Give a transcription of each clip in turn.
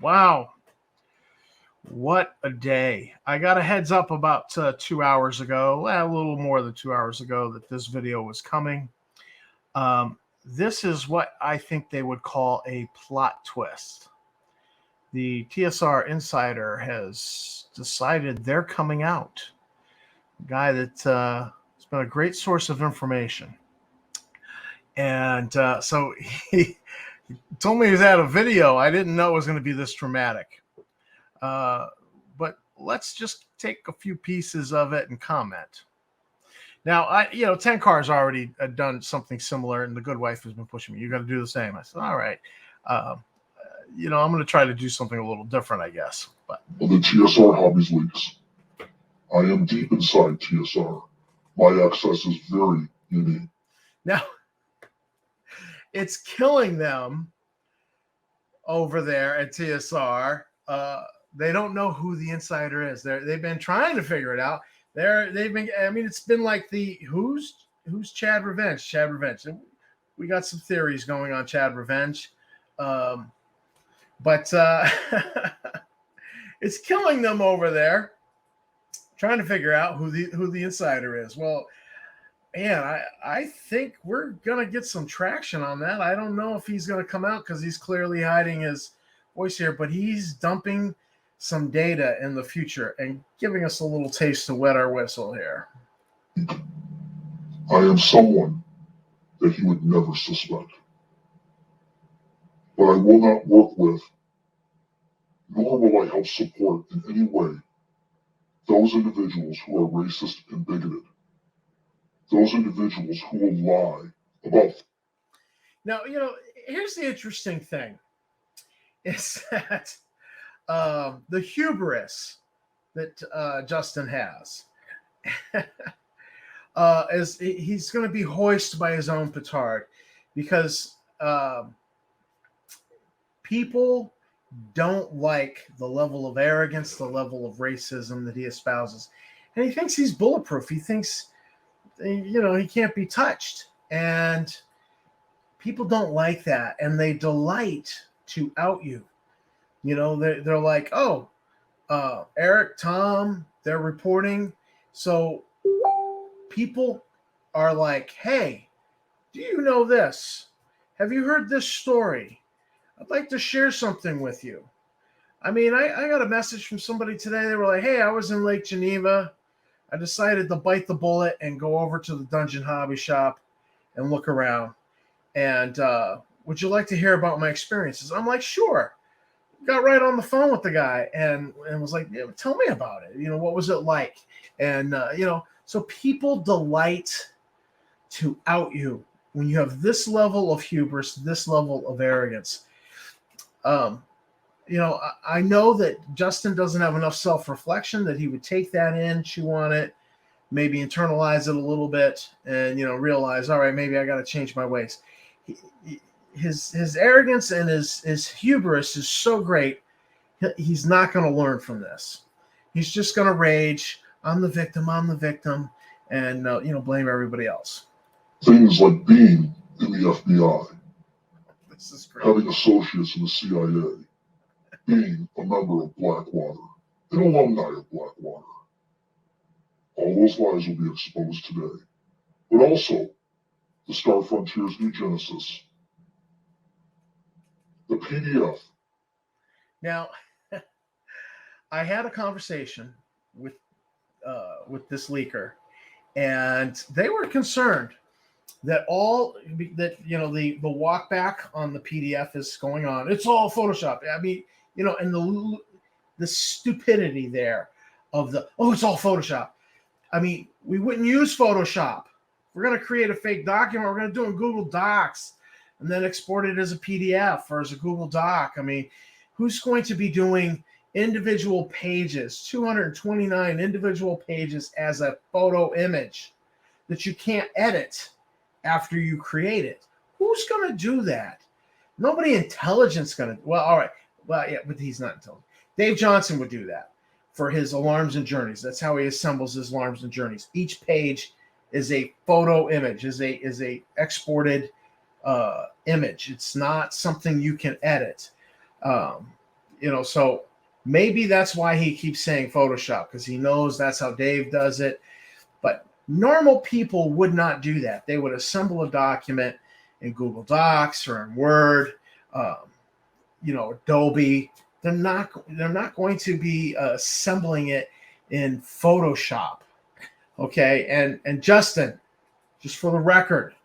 Wow. What a day. I got a heads up about 2 hours ago, a little more than 2 hours ago, that this video was coming. This is what I think they would call a plot twist. The TSR Insider has decided they're coming out. A guy that has been a great source of information. And so he told me he was at a video. I didn't know it was going to be this dramatic. But let's just take a few pieces of it and comment. Now, 10 Cars already done something similar, and the good wife has been pushing me. You got to do the same. I said, all right. I'm going to try to do something a little different, I guess. But the TSR Hobbies leaks. I am deep inside TSR. My access is very unique. Now, it's killing them over there at TSR. They don't know who the insider is. They've been trying to figure it out. It's been like who's Chad Revenge? Chad Revenge. We got some theories going on Chad Revenge. But it's killing them over there, trying to figure out who the insider is. Well, man, I think we're gonna get some traction on that. I don't know if he's gonna come out because he's clearly hiding his voice here, but he's dumping some data in the future and giving us a little taste to wet our whistle here. I am someone that he would never suspect. But I will not work with, nor will I help support in any way those individuals who are racist and bigoted. Those individuals who will lie about. Now, here's the interesting thing is that the hubris that Justin has is he's going to be hoisted by his own petard, because people don't like the level of arrogance, the level of racism that he espouses. And he thinks he's bulletproof. He thinks, he can't be touched. And people don't like that. And they delight to out you. They're like, oh, Eric, Tom, they're reporting. So people are like, hey, do you know this? Have you heard this story? I'd like to share something with you. I got a message from somebody today. They were like, hey, I was in Lake Geneva. I decided to bite the bullet and go over to the Dungeon Hobby Shop and look around. And would you like to hear about my experiences? I'm like, sure. Got right on the phone with the guy and was like, yeah, tell me about it. What was it like? And, so people delight to out you when you have this level of hubris, this level of arrogance. I know that Justin doesn't have enough self-reflection that he would take that in, chew on it, maybe internalize it a little bit, and realize, all right, maybe I got to change my ways. His arrogance and his hubris is so great, he's not going to learn from this. He's just going to rage. I'm the victim, and blame everybody else. Things like being in the FBI, this is great. Having associates in the CIA, being a member of Blackwater, an alumni of Blackwater. All those lies will be exposed today. But also, the Star Frontiers New Genesis, the PDF. Now, I had a conversation with this leaker, and they were concerned that the walk back on the PDF is going on. It's all Photoshop. And the stupidity there of it's all Photoshop. We wouldn't use Photoshop. We're going to create a fake document. We're going to do it in Google Docs and then export it as a PDF or as a Google Doc. Who's going to be doing individual pages, 229 individual pages as a photo image that you can't edit after you create it? Who's going to do that? Nobody intelligent's going to. Well, all right. Well, yeah, but he's not intelligent. Dave Johnson would do that for his alarms and journeys. That's how he assembles his alarms and journeys. Each page is a photo image, is a exported image. It's not something you can edit. So maybe that's why he keeps saying Photoshop, because he knows that's how Dave does it. But normal people would not do that. They would assemble a document in Google Docs or in Word, Adobe. They're not going to be assembling it in Photoshop. Okay, and Justin, just for the record,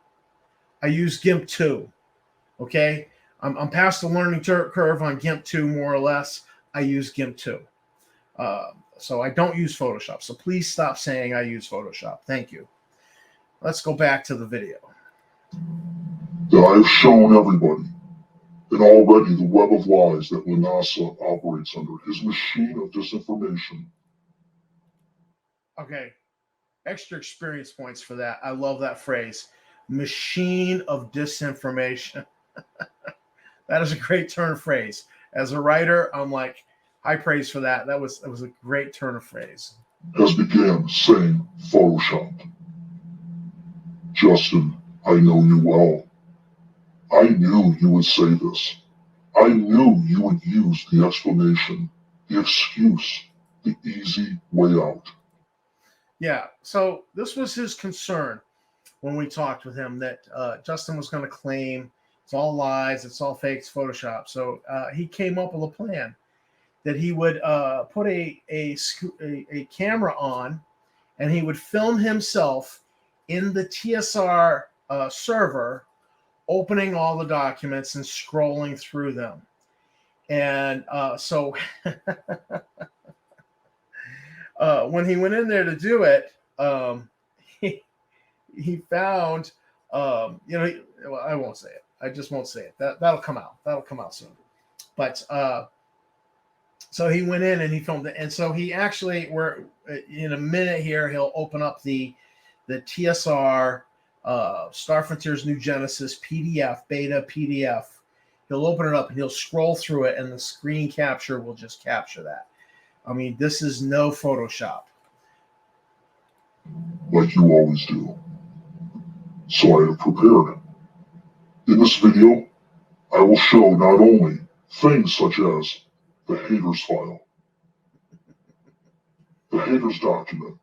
I use GIMP 2. Okay, I'm past the learning curve on GIMP 2 more or less. I use GIMP 2. So I don't use Photoshop. So please stop saying I use Photoshop. Thank you. Let's go back to the video. That I've shown everybody, and already the web of lies that LaNasa operates under, his machine of disinformation. Okay, extra experience points for that. I love that phrase, machine of disinformation. That is a great turn of phrase. As a writer, I'm like, high praise for that. That was a great turn of phrase. Has began saying Photoshop. Justin, I know you well. I knew you would say this. I knew you would use the explanation, the excuse, the easy way out. Yeah, so this was his concern when we talked with him, that Justin was going to claim it's all lies, it's all fake, it's Photoshop. So he came up with a plan that he would put a camera on, and he would film himself in the TSR server, opening all the documents and scrolling through them. And so when he went in there to do it, he found, well, I won't say it. I just won't say it. That'll come out. That'll come out soon. But so he went in and he filmed it. And so he actually, we're in a minute here, he'll open up the TSR Star Frontiers New Genesis PDF, beta PDF. He'll open it up and he'll scroll through it, and the screen capture will just capture that. I mean, this is no Photoshop. Like you always do. So I have prepared. In this video, I will show not only things such as the haters file, the haters document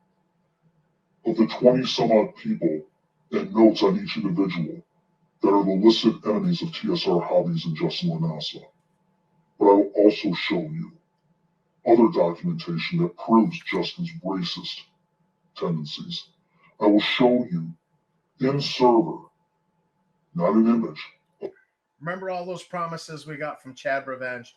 of the 20 some odd people and notes on each individual that are the illicit enemies of TSR Hobbies and Justin LaNasa, but I will also show you other documentation that proves Justin's racist tendencies. I will show you in server, not an image. Remember all those promises we got from Chad Revenge?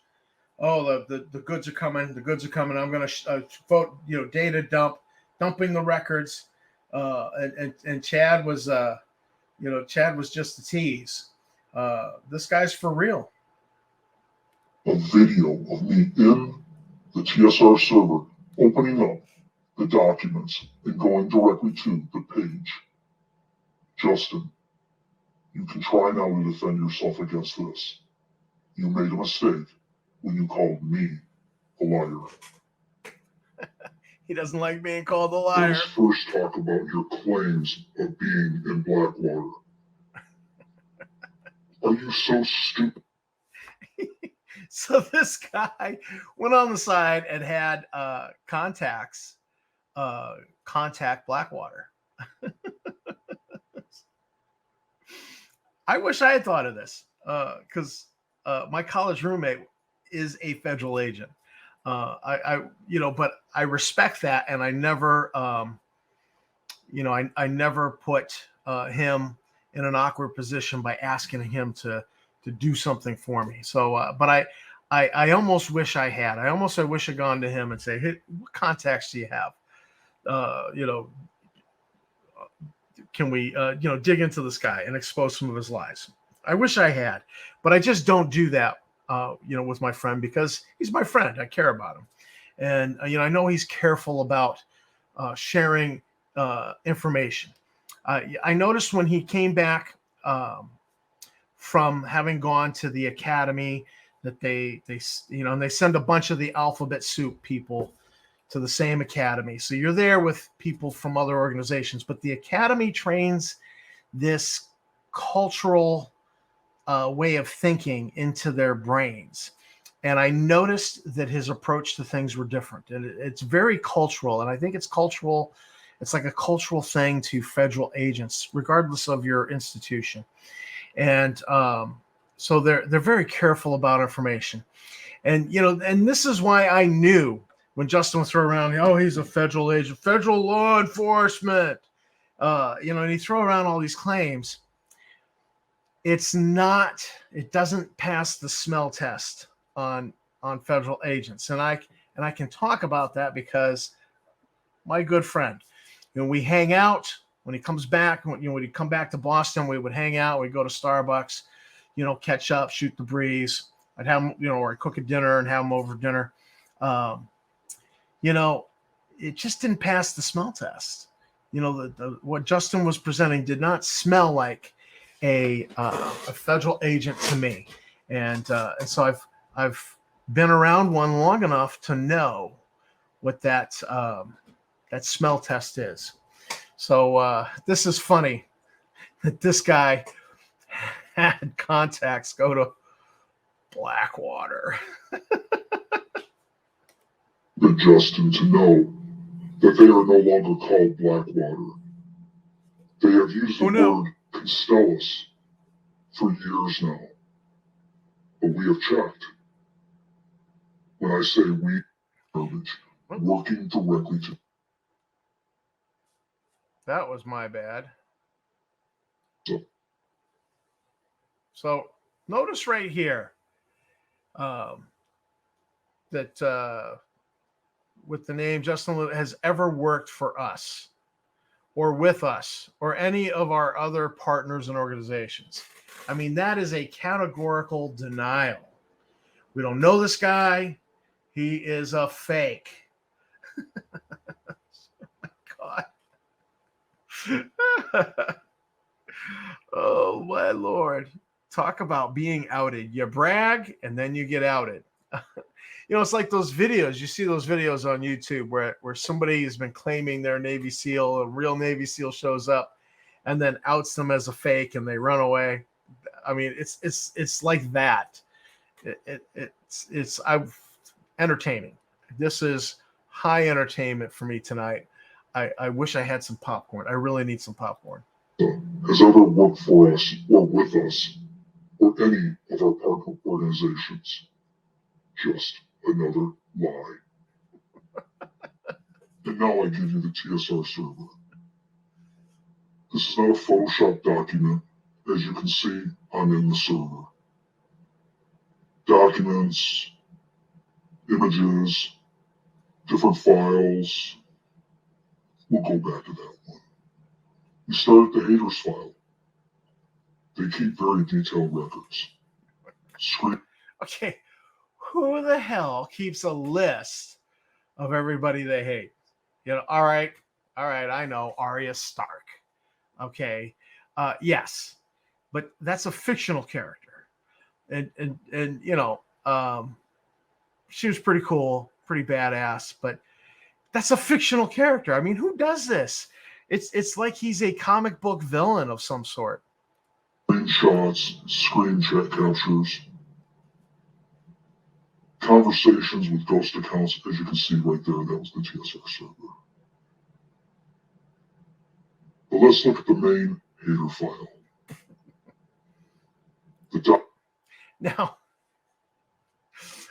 Oh, the goods are coming. The goods are coming. I'm going to vote, data dumping the records. And Chad was, Chad was just a tease. This guy's for real. A video of me in the TSR server opening up the documents and going directly to the page. Justin, you can try now to defend yourself against this. You made a mistake when you called me a liar. He doesn't like being called a liar. Let's first talk about your claims of being in Blackwater. Are you so stupid? So this guy went on the side and had contacts contact Blackwater. I wish I had thought of this, because my college roommate is a federal agent. But I respect that, and I never, I never put him in an awkward position by asking him to do something for me. So, but I almost wish I had. I wish I'd gone to him and say, "Hey, what contacts do you have? Can we, dig into this guy and expose some of his lies?" I wish I had, but I just don't do that, with my friend, because he's my friend. I care about him. And, I know he's careful about sharing information. I noticed when he came back from having gone to the academy that they and they send a bunch of the alphabet soup people to the same academy. So you're there with people from other organizations, but the academy trains this cultural way of thinking into their brains. And I noticed that his approach to things were different. And it's very cultural. And I think it's cultural. It's like a cultural thing to federal agents, regardless of your institution. And so they're very careful about information. And, and this is why I knew when Justin would throw around, oh, he's a federal agent, federal law enforcement, and he throw around all these claims. It doesn't pass the smell test on federal agents. And I can talk about that because my good friend, we hang out when he comes back, when he'd come back to Boston, we would hang out, we'd go to Starbucks, catch up, shoot the breeze. I'd have him, or I'd cook a dinner and have him over for dinner. It just didn't pass the smell test. What Justin was presenting did not smell like a federal agent to me, and so I've been around one long enough to know what that smell test is. So this is funny that this guy had contacts go to Blackwater. But Justin, to know that they are no longer called Blackwater. They have used the word Constellus for years now. But we have checked. When I say we, garbage, working directly to... That was my bad. So notice right here that with the name Justin has ever worked for us or with us or any of our other partners and organizations. I mean, that is a categorical denial. We don't know this guy. He is a fake. Oh, my God. Oh, my Lord. Talk about being outed. You brag and then you get outed. It's like those videos. You see those videos on YouTube where somebody has been claiming they're a Navy SEAL, a real Navy SEAL shows up and then outs them as a fake and they run away. I mean, it's like that. It's entertaining. This is high entertainment for me tonight. I wish I had some popcorn. I really need some popcorn. Has ever worked for us or with us or any of our partner organizations. Just another lie. And now I give you the TSR server. This is not a Photoshop document. As you can see, I'm in the server. Documents, images, different files. We'll go back to that one. We start at the haters file. They keep very detailed records. Okay, who the hell keeps a list of everybody they hate? All right, I know Arya Stark. Okay, yes, but that's a fictional character, and she was pretty cool, pretty badass, but that's a fictional character. I mean, who does this? It's like he's a comic book villain of some sort. Screenshots, screen captures, conversations with ghost accounts, as you can see right there, that was the TSR server. But let's look at the main hater file. Now,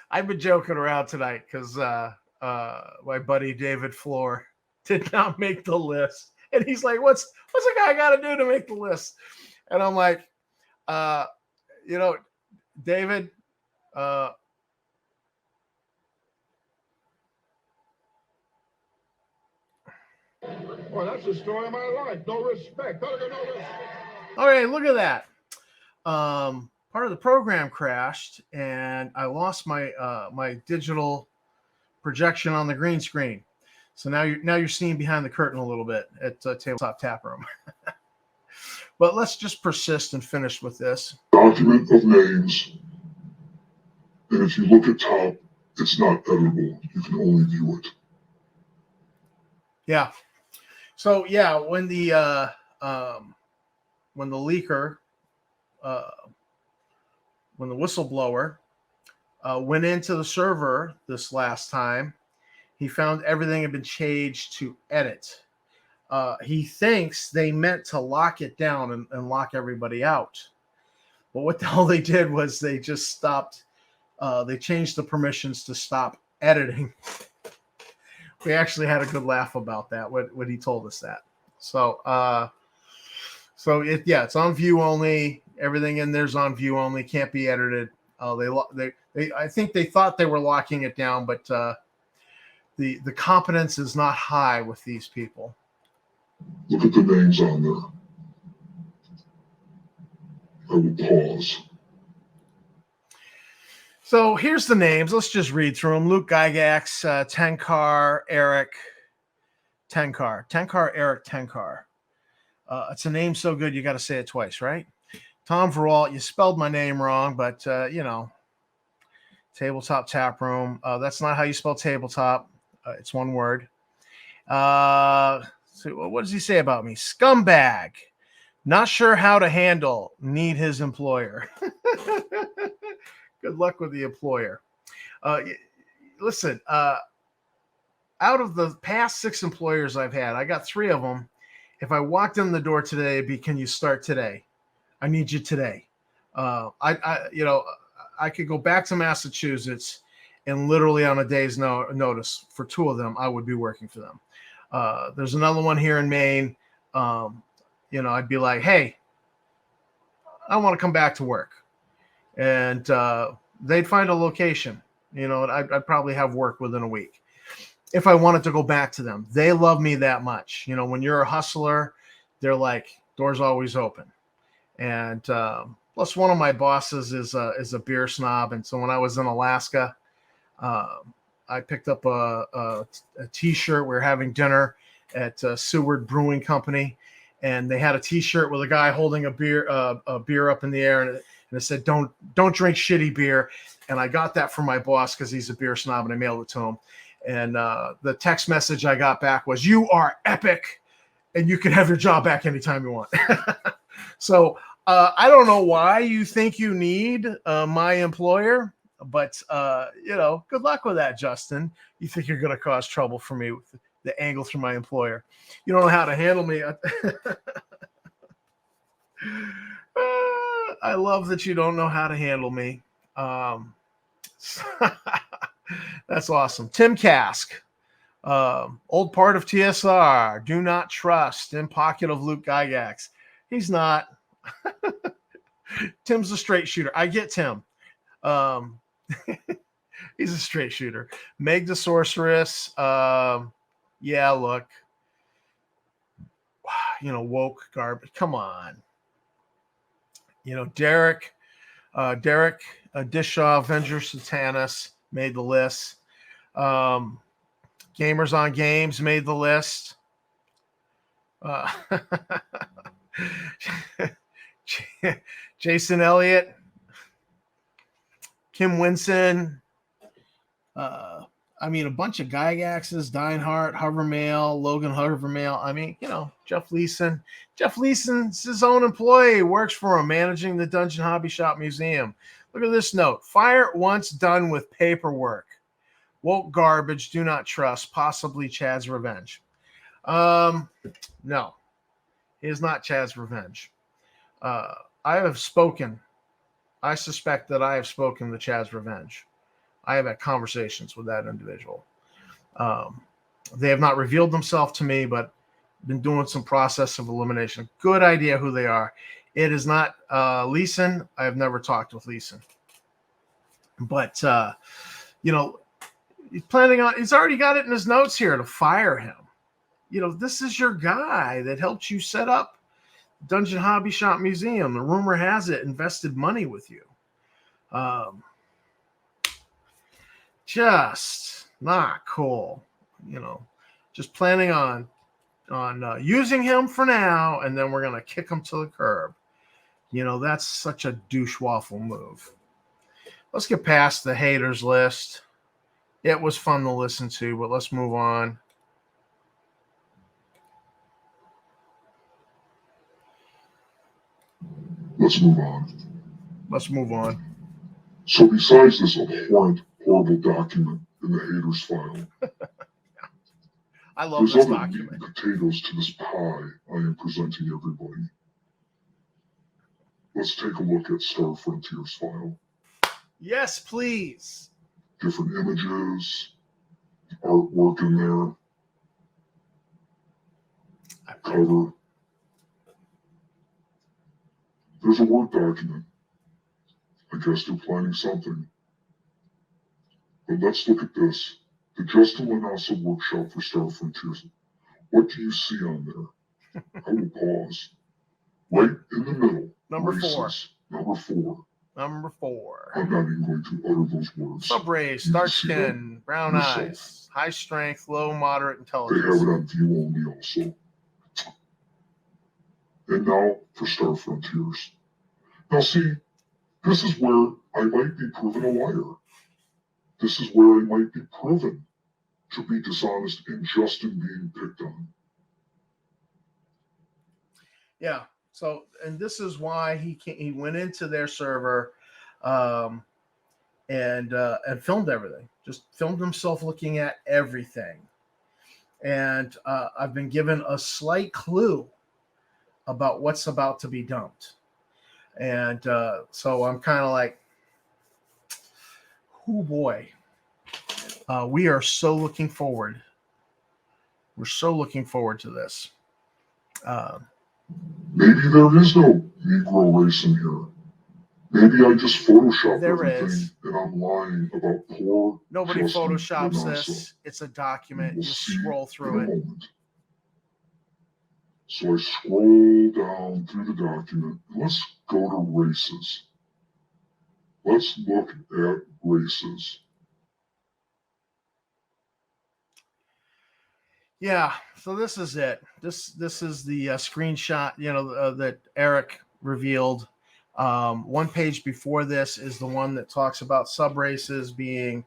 I've been joking around tonight because my buddy David Floor did not make the list. And he's like, what's a guy got to do to make the list? And I'm like, David, well, that's the story of my life. No respect. No respect. All right, look at that. Part of the program crashed, and I lost my my digital projection on the green screen. So now you're seeing behind the curtain a little bit at Tabletop Tap Room. But let's just persist and finish with this. Document of names. And if you look at top, it's not editable. You can only view it. Yeah. So yeah, when the leaker, when the whistleblower went into the server this last time. He found everything had been changed to edit. He thinks they meant to lock it down and lock everybody out. But what the hell they did was they just stopped. They changed the permissions to stop editing. We actually had a good laugh about that when he told us that. So, it's on view only. Everything in there's on view only. Can't be edited. I think they thought they were locking it down, but the competence is not high with these people. Look at the names on there. I will pause. So here's the names. Let's just read through them. Luke Gygax, Tenkar, Eric Tenkar. Eric Tenkar. It's a name so good you got to say it twice, right? Tom Veralt, you spelled my name wrong, but Tabletop Tap Room. That's not how you spell tabletop. It's one word. So what does he say about me? Scumbag. Not sure how to handle. Need his employer. Good luck with the employer. Listen, out of the past 6 employers I've had, I got 3 of them. If I walked in the door today, it'd be, can you start today? I need you today. I could go back to Massachusetts and literally on a day's notice for 2 of them, I would be working for them. There's another one here in Maine. I'd be like, hey, I want to come back to work. And they'd find a location, and I'd probably have work within a week if I wanted to go back to them. They love me that much. When you're a hustler, they're like, doors always open. And plus, one of my bosses is a beer snob. And so when I was in Alaska, I picked up a T-shirt. We were having dinner at Seward Brewing Company, and they had a T-shirt with a guy holding a beer up in the air, and it said, "Don't drink shitty beer." And I got that from my boss because he's a beer snob, and I mailed it to him. And the text message I got back was, "You are epic, and you can have your job back anytime you want." So I don't know why you think you need my employer, but good luck with that, Justin. You think you're going to cause trouble for me with the angle through my employer? You don't know how to handle me. I love that you don't know how to handle me. That's awesome. Tim Kask, old part of TSR. Do not trust. In pocket of Luke Gygax. He's not. Tim's a straight shooter. I get Tim. He's a straight shooter. Meg the Sorceress. Yeah, look. Woke garbage. Come on. Derek Dishaw, Avenger Satanis made the list. Gamers on Games made the list. Jason Elliott, Kim Winson, a bunch of Gygaxes, Deinhardt, Hovermail, Logan Hovermail. Jeff Leeson. Jeff Leeson's his own employee, works for him, managing the Dungeon Hobby Shop Museum. Look at this note. Fire once done with paperwork. Woke garbage, do not trust, possibly Chad's revenge. No, he is not Chad's revenge. I have spoken. I suspect that I have spoken to Chad's revenge. I have had conversations with that individual. They have not revealed themselves to me, but been doing some process of elimination. Good idea who they are. It is not Leeson. I have never talked with Leeson. But, he's planning on, he's already got it in his notes here to fire him. This is your guy that helped you set up Dungeon Hobby Shop Museum. The rumor has it invested money with you. Just not cool. Just planning on using him for now, and then we're going to kick him to the curb. That's such a douche waffle move. Let's get past the haters list. It was fun to listen to, but let's move on. Let's move on. Let's move on. So besides this abhorrent, horrible document in the haters file, I love there's this other meat document. and potatoes to this pie I am presenting everybody. Let's take a look at Star Frontier's file. Yes, please. Different images, artwork in there, cover. There's a Word document. I guess they're planning something. But let's look at this. The Justin LaNasa Workshop for Star Frontiers. What do you see on there? I will pause. Right in the middle. Number races. 4. Number 4. Number 4. I'm not even going to utter those words. Subrace, dark skin, brown eyes, high strength, low, moderate They intelligence. have it on view only also. And now for Star Frontiers. Now see, this is where I might be proven a liar. This is where I might be proven to be dishonest and Justin being picked on. Yeah. So, and this is why he went into their server, and filmed everything. Just filmed himself looking at everything. And I've been given a slight clue about what's about to be dumped. And so I'm kind of like, oh boy. We are so looking forward. We're so looking forward to this. Maybe there is no Negro race in here. Maybe I just photoshopped There everything is. and I'm lying about poor Nobody Justin photoshops LaNasa. this. It's a document. We'll You see scroll through in a it. moment. So I scroll down through the document. Let's go to races. Let's look at races. Yeah, so this is it. This is the screenshot, that Eric revealed. One page before this is the one that talks about subraces being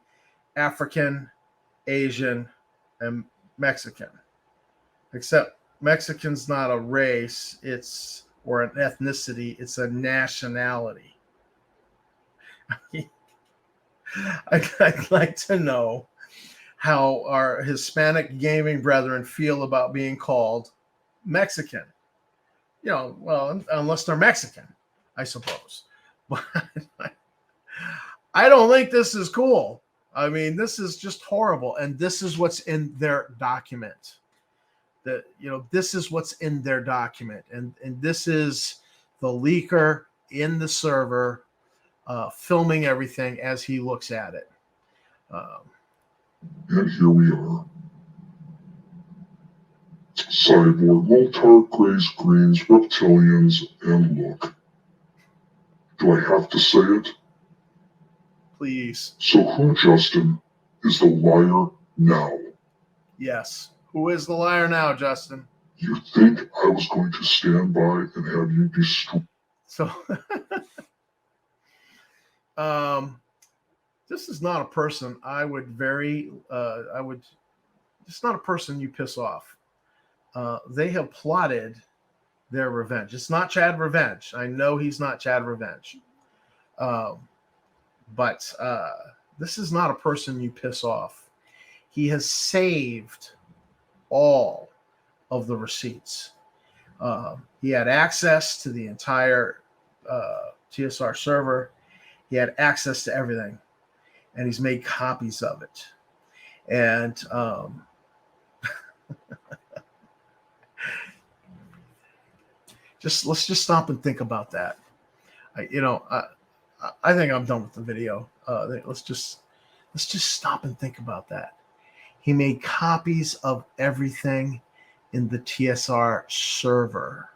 African, Asian, and Mexican. Except Mexican's not a race, or an ethnicity, it's a nationality. I'd like to know how our Hispanic gaming brethren feel about being called Mexican. Well, unless they're Mexican, I suppose. But I don't think this is cool. I mean, this is just horrible. And this is what's in their document. This is what's in their document. And this is the leaker in the server filming everything as he looks at it. And here we are. Cyborg, Moltar, Greys, Greens, Reptilians, and look. Do I have to say it? Please. So who, Justin, is the liar now? Yes. Who is the liar now, Justin? You think I was going to stand by and have you destroy? So, this is not a person I would it's not a person you piss off. They have plotted their revenge. It's not Chad Revenge. I know he's not Chad Revenge. But this is not a person you piss off. He has saved all of the receipts. He had access to the entire TSR server. He had access to everything. And he's made copies of it. And let's just stop and think about that. I think I'm done with the video. Let's just stop and think about that. He made copies of everything in the TSR server.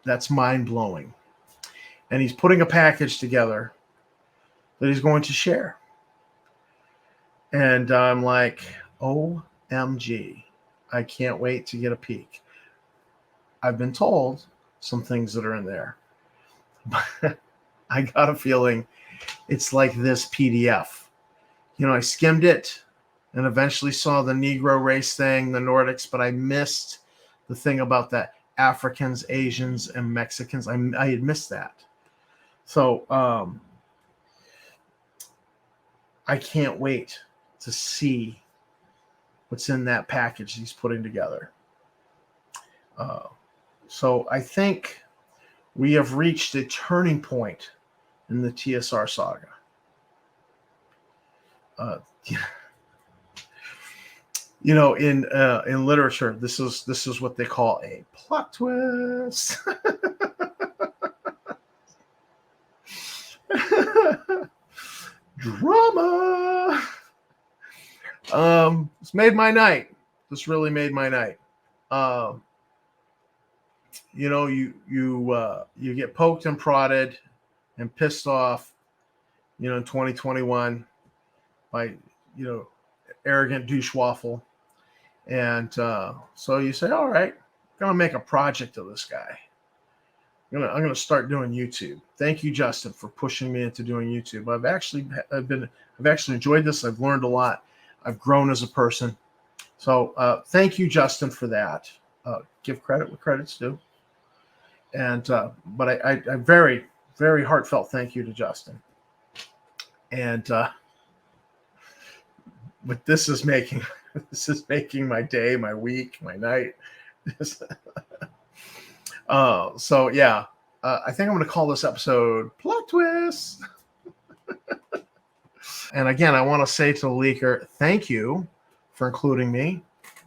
That's mind-blowing. And he's putting a package together that he's going to share. And I'm like, OMG, I can't wait to get a peek. I've been told some things that are in there. But I got a feeling it's like this PDF. I skimmed it. and eventually saw the Negro race thing, the Nordics, but I missed the thing about the Africans, Asians, and Mexicans. I had missed that. So I can't wait to see what's in that package he's putting together. So I think we have reached a turning point in the TSR saga. You know, in literature, this is what they call a plot twist. Drama. It's made my night. This really made my night. You know, you get poked and prodded and pissed off, you know, in 2021 by, you know, arrogant douche waffle. And so you say, all right, I'm going to make a project of this guy. I'm going to start doing YouTube. Thank you, Justin, for pushing me into doing YouTube. I've actually enjoyed this. I've learned a lot. I've grown as a person. So thank you, Justin, for that. Give credit where credit's due. And but I very, very heartfelt thank you to Justin. And but this is making my day, my week, my night. So yeah, I think I'm going to call this episode Plot Twist. And again, I want to say to the leaker, thank you for including me.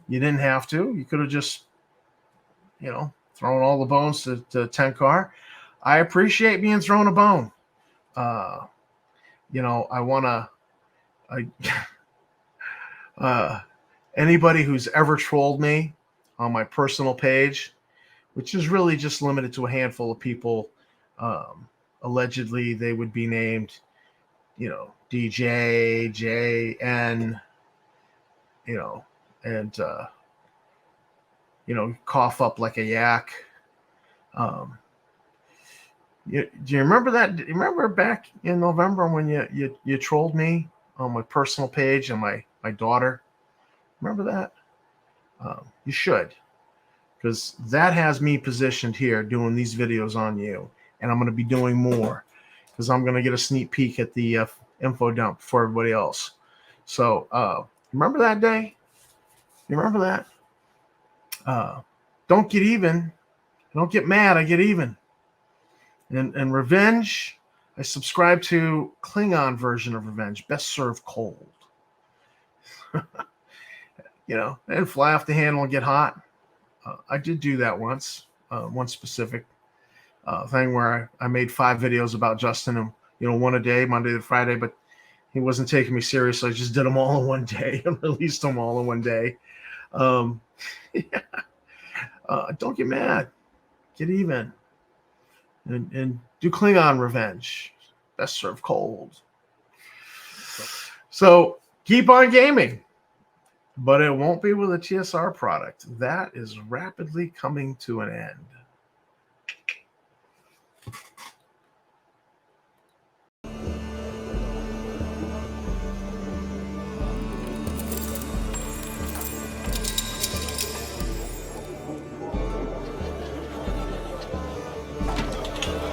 You didn't have to. You could have just, you know, thrown all the bones to Tenkar. I appreciate being thrown a bone. You know, I want to, anybody who's ever trolled me on my personal page, which is really just limited to a handful of people, allegedly they would be named, you know, DJ, JN, you know, and, you know, cough up like a yak. Do you remember that? Do you remember back in November when you trolled me on my personal page and my daughter? Remember that? You should, because that has me positioned here doing these videos on you, and I'm going to be doing more because I'm going to get a sneak peek at the info dump for everybody else. So remember that day? You remember that? Don't get even. Don't get mad. I get even. And Revenge, I subscribe to Klingon version of Revenge, best served cold. You know, and fly off the handle and get hot. I did do that once, one specific thing where I made 5 videos about Justin, and, you know, one a day, Monday to Friday, but he wasn't taking me seriously. I just did them all in one day and released them all in one day. Yeah. Don't get mad. Get even. And do Klingon Revenge. Best served cold. So keep on gaming. But it won't be with a TSR product. That is rapidly coming to an end.